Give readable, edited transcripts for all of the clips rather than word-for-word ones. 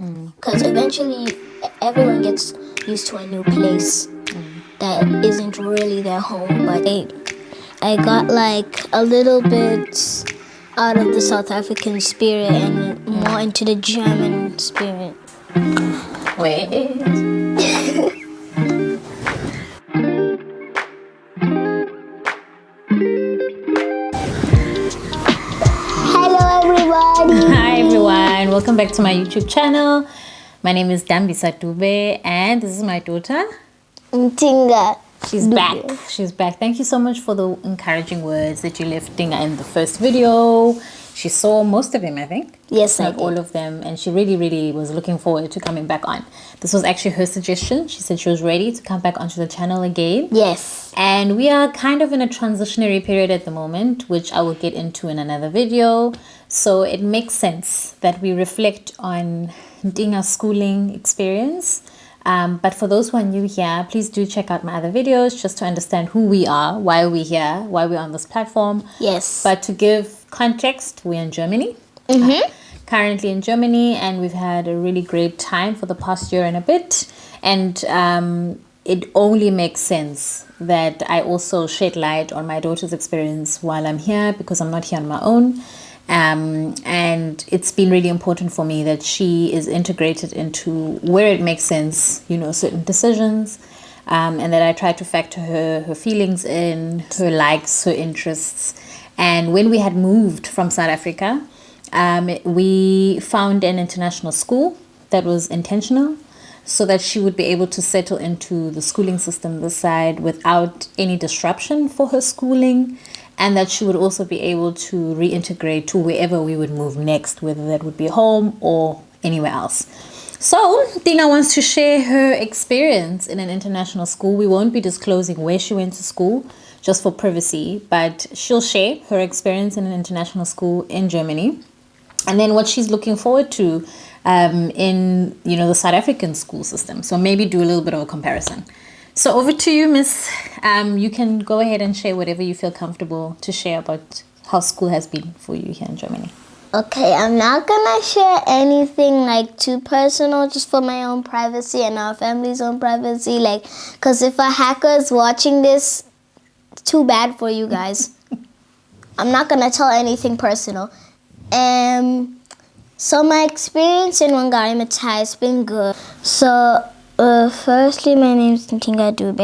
Because eventually everyone gets used to a new place that isn't really their home. But I got like a little bit out of the South African spirit and more into the German spirit. Wait. Hello everybody! Hi everyone, welcome back to my YouTube channel. My name is Dambisa Dube and this is my daughter. Mtinga. She's back. She's back. Thank you so much for the encouraging words that you left in the first video. She saw most of them, I think. Yes, not all of them, and she really was looking forward to coming back on. This was actually her suggestion. She said she was ready to come back onto the channel again. Yes. And we are kind of in a transitionary period at the moment, which I will get into in another video. So it makes sense that we reflect on Dinga's schooling experience. But for those who are new here, please do check out my other videos just to understand who we are, why we're here, why we're on this platform. Yes. But to give context, we're in Germany. Currently in Germany, and we've had a really great time for the past year and a bit. And it only makes sense that I also shed light on my daughter's experience while I'm here, because I'm not here on my own. And it's been really important for me that she is integrated into where it makes sense, certain decisions, and that I try to factor her feelings in, her likes, her interests. And when we had moved from South Africa, we found an international school that was intentional, so that she would be able to settle into the schooling system this side without any disruption for her schooling, and that she would also be able to reintegrate to wherever we would move next, whether that would be home or anywhere else. So Dinga wants to share her experience in an international school. We won't be disclosing where she went to school, just for privacy, but she'll share her experience in an international school in Germany, and then what she's looking forward to in the South African school system. So maybe do a little bit of a comparison. So over to you, Miss. You can go ahead and share whatever you feel comfortable to share about how school has been for you here in Germany. Okay, I'm not gonna share anything like too personal, just for my own privacy and our family's own privacy. Because if a hacker is watching this, it's too bad for you guys. I'm not gonna tell anything personal. So my experience in Wangari Maathai has been good. So firstly, my name is Mtinga Dube,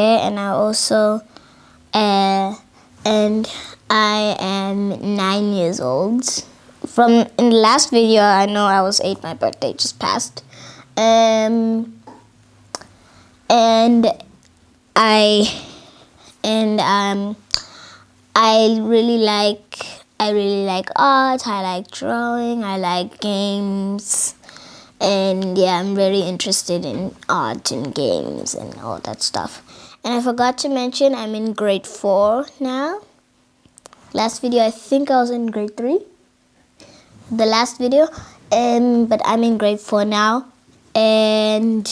and I am 9 years old. From in the last video, I know I was 8. My birthday just passed, and I really like art. I like drawing. I like games. And yeah, I'm very interested in art and games and all that stuff. And I forgot to mention, I'm in grade 4 now. Last video, I think I was in grade 3. The last video. But I'm in grade 4 now. And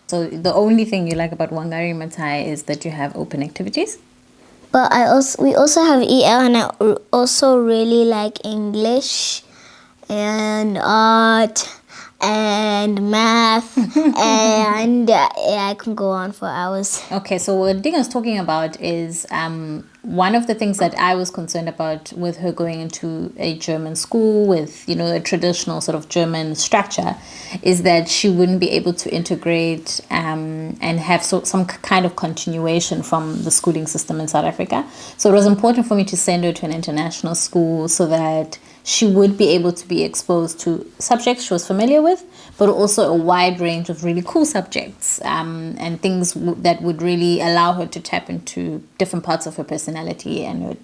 so the only thing you like about Wangari Maathai is that you have open activities? But we also have EL, and I also really like English and art and math, and I can go on for hours. Okay, so what Dinga's talking about is one of the things that I was concerned about with her going into a German school with, a traditional sort of German structure, is that she wouldn't be able to integrate and have some kind of continuation from the schooling system in South Africa. So it was important for me to send her to an international school so that she would be able to be exposed to subjects she was familiar with, but also a wide range of really cool subjects and things that would really allow her to tap into different parts of her personality and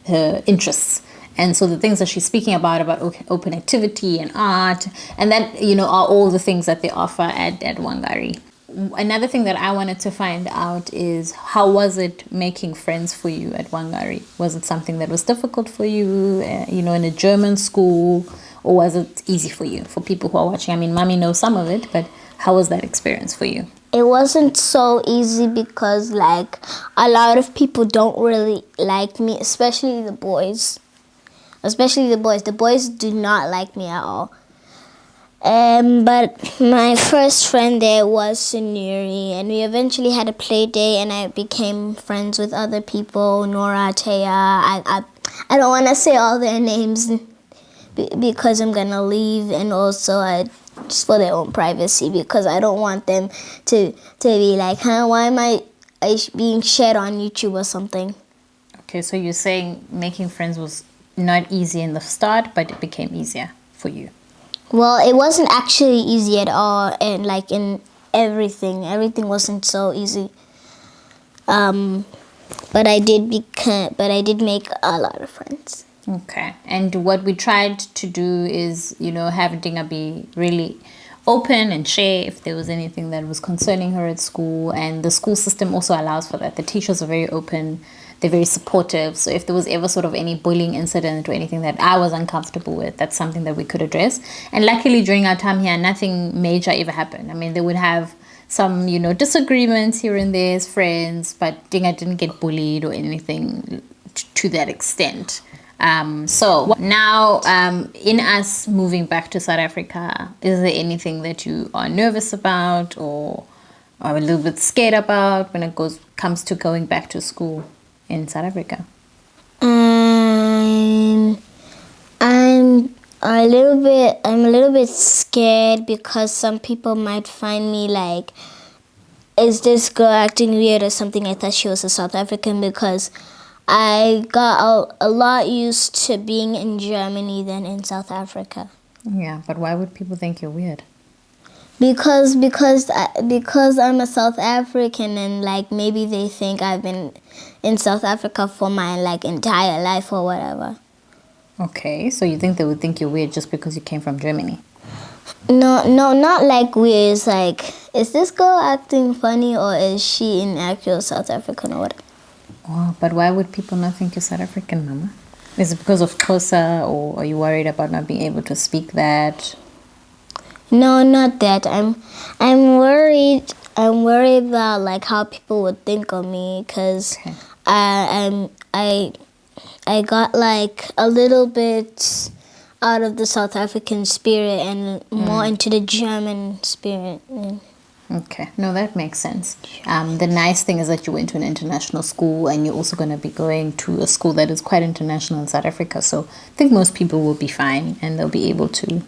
her interests. And so the things that she's speaking about open activity and art, and that are all the things that they offer at Wangari. Another thing that I wanted to find out is, how was it making friends for you at Wangari? Was it something that was difficult for you, in a German school, or was it easy for you? For people who are watching, I mean, Mommy knows some of it, but how was that experience for you? It wasn't so easy because, a lot of people don't really like me, especially the boys. The boys do not like me at all. But my first friend there was Sunuri, and we eventually had a play day, and I became friends with other people, Nora, Taya. I don't want to say all their names because I'm gonna leave, and also just for their own privacy, because I don't want them to be like, huh, why am I being shared on YouTube or something. Okay, so you're saying making friends was not easy in the start, but it became easier for you. Well, it wasn't actually easy at all, and like in everything wasn't so easy. But I did make a lot of friends. Okay, and what we tried to do is, have Dinga be really open and share if there was anything that was concerning her at school, and the school system also allows for that. The teachers are very open, they're very supportive, so if there was ever sort of any bullying incident or anything that I was uncomfortable with, that's something that we could address. And luckily during our time here, nothing major ever happened. I mean, they would have some, disagreements here and there as friends, but Dinga didn't get bullied or anything to that extent. So now, in us moving back to South Africa, is there anything that you are nervous about or are a little bit scared about when it comes to going back to school in South Africa? I'm a little bit scared because some people might find me like, is this girl acting weird or something? I thought she was a South African because I got a lot used to being in Germany than in South Africa. Yeah, but why would people think you're weird? Because I'm a South African, and like maybe they think I've been in South Africa for my like entire life or whatever. Okay, so you think they would think you're weird just because you came from Germany? No, not like weird. It's like, is this girl acting funny or is she in actual South African or whatever? Oh, but why would people not think you're South African, Mama? Is it because of Xhosa, or are you worried about not being able to speak that? No, not that. I'm worried. I'm worried about like how people would think of me because Okay. I got like a little bit out of the South African spirit and more into the German spirit. Okay, no, that makes sense. The nice thing is that you went to an international school, and you're also going to be going to a school that is quite international in South Africa. So I think most people will be fine, and they'll be able to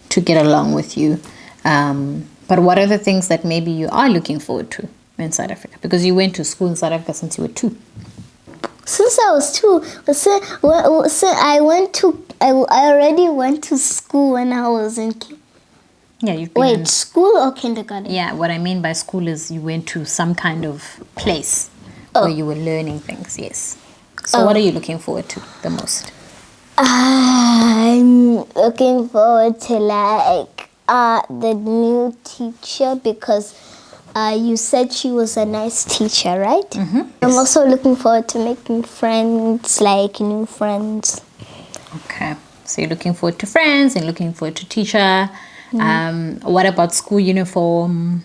get along with you. But what are the things that maybe you are looking forward to in South Africa? Because you went to school in South Africa since you were 2. Since I was 2, I already went to school when I was in. Yeah, you've been in, school or kindergarten? yeah, what I mean by school is you went to some kind of place where you were learning things, yes. So what are you looking forward to the most? I'm looking forward to like the new teacher because you said she was a nice teacher, right? Mm-hmm. I'm also looking forward to making friends, like new friends. Okay, so you're looking forward to friends and looking forward to teacher. What about school uniform?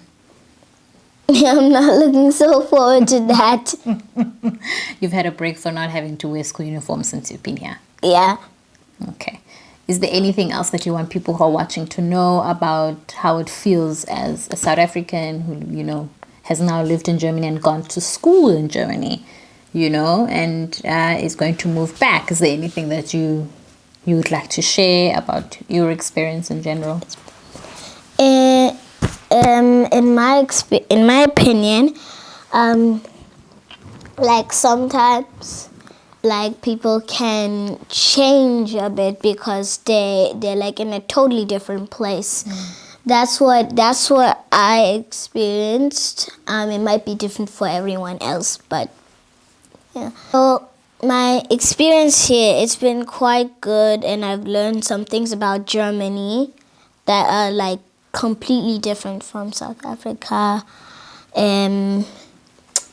I'm not looking so forward to that. You've had a break for not having to wear school uniform since you've been here. Yeah. Okay. Is there anything else that you want people who are watching to know about how it feels as a South African who, has now lived in Germany and gone to school in Germany, and is going to move back? Is there anything that you would like to share about your experience in general? In my opinion, like sometimes, like people can change a bit because they're like in a totally different place. That's what I experienced. It might be different for everyone else, but yeah. So my experience here, it's been quite good, and I've learned some things about Germany that are like completely different from South Africa.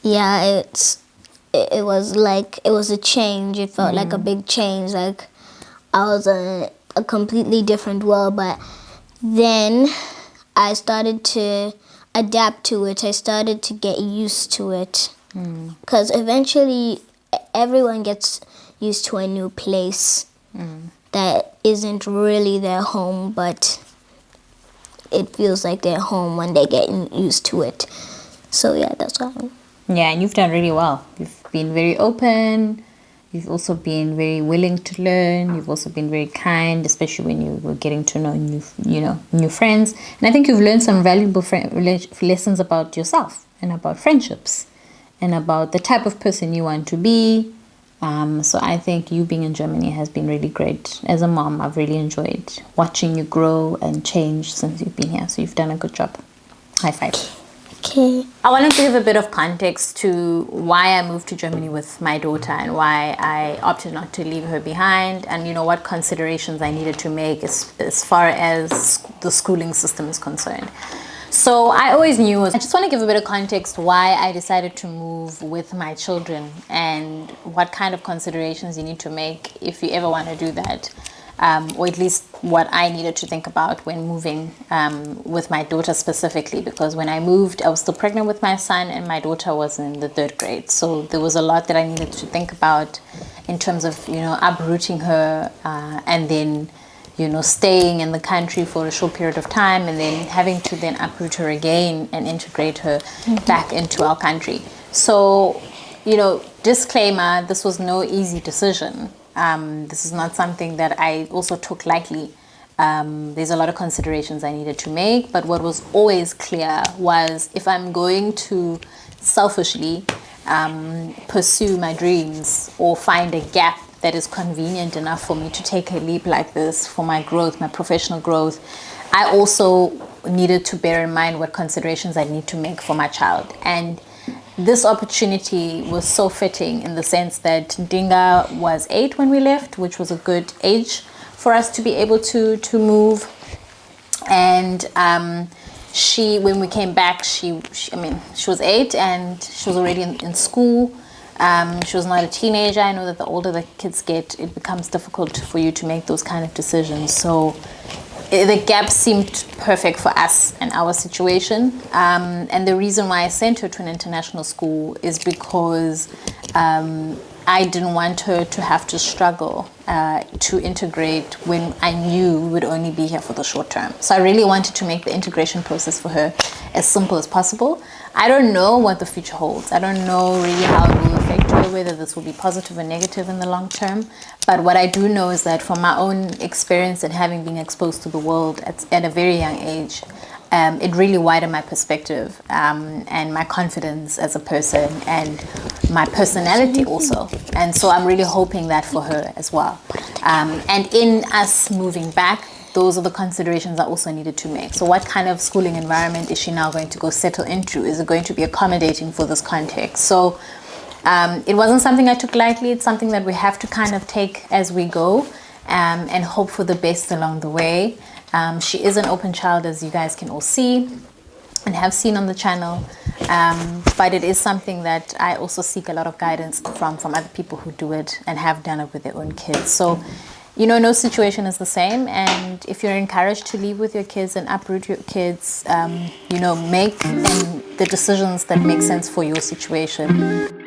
Yeah, it was a change. It felt like a big change. Like I was in a completely different world, but then I started to adapt to it. I started to get used to it. Because eventually everyone gets used to a new place that isn't really their home, but it feels like they're home when they get used to it. So yeah, that's why. Yeah, and you've done really well. You've been very open. You've also been very willing to learn. You've also been very kind, especially when you were getting to know new friends. And I think you've learned some valuable lessons about yourself and about friendships and about the type of person you want to be. So I think you being in Germany has been really great. As a mom, I've really enjoyed watching you grow and change since you've been here. So you've done a good job. High five. Okay. I wanted to give a bit of context to why I moved to Germany with my daughter and why I opted not to leave her behind, and what considerations I needed to make as far as the schooling system is concerned. So I always knew, I just want to give a bit of context why I decided to move with my children and what kind of considerations you need to make if you ever want to do that. Or at least what I needed to think about when moving with my daughter specifically, because when I moved, I was still pregnant with my son and my daughter was in the 3rd grade. So there was a lot that I needed to think about in terms of, uprooting her and then, staying in the country for a short period of time and then having to then uproot her again and integrate her back into our country. So, disclaimer, this was no easy decision. This is not something that I also took lightly. There's a lot of considerations I needed to make, but what was always clear was if I'm going to selfishly pursue my dreams or find a gap that is convenient enough for me to take a leap like this for my growth, my professional growth, I also needed to bear in mind what considerations I need to make for my child. And this opportunity was so fitting in the sense that Dinga was 8 when we left, which was a good age for us to be able to move. And when we came back, she was 8 and she was already in school. She was not a teenager. I know that the older the kids get, it becomes difficult for you to make those kind of decisions. So the gap seemed perfect for us and our situation. And the reason why I sent her to an international school is because I didn't want her to have to struggle to integrate when I knew we would only be here for the short term. So I really wanted to make the integration process for her as simple as possible. I don't know what the future holds. I don't know really how it will affect her, whether this will be positive or negative in the long term. But what I do know is that from my own experience and having been exposed to the world at a very young age, it really widened my perspective and my confidence as a person and my personality also. And so I'm really hoping that for her as well. And in us moving back, those are the considerations I also needed to make. So what kind of schooling environment is she now going to go settle into? Is it going to be accommodating for this context? So it wasn't something I took lightly. It's something that we have to kind of take as we go and hope for the best along the way. She is an open child, as you guys can all see and have seen on the channel. But it is something that I also seek a lot of guidance from other people who do it and have done it with their own kids. So, no situation is the same. And if you're encouraged to leave with your kids and uproot your kids, make the decisions that make sense for your situation.